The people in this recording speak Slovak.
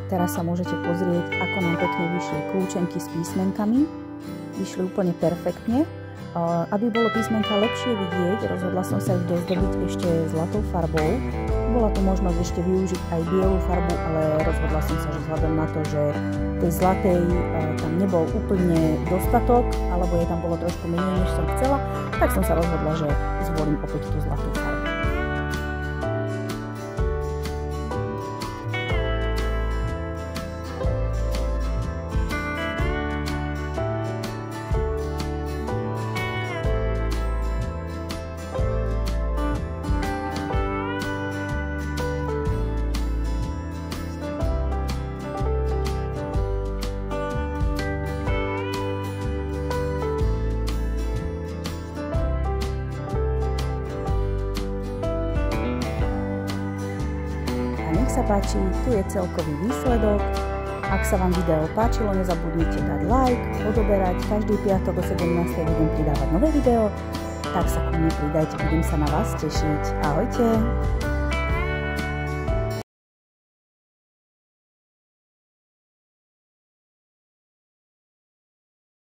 teraz sa môžete pozrieť, ako nám pekne vyšli kľúčenky s písmenkami. Vyšli úplne perfektne. Aby bolo písmenka lepšie vidieť, rozhodla som sa ich dozdobiť ešte zlatou farbou. Bola tu možnosť ešte využiť aj bielu farbu, ale rozhodla som sa, že vzhľadom na to, že tej zlatej tam nebol úplne dostatok, alebo jej tam bolo trošku menej, než som chcela, tak som sa rozhodla, že zvolím opäť tú zlatú farbu. Nech sa páči, tu je celkový výsledok. Ak sa vám video páčilo, nezabudnite dať like, odoberať. Každý piatok o 17. budem pridávať nové video, tak sa ku mne pridajte, budem sa na vás tešiť. Ahojte!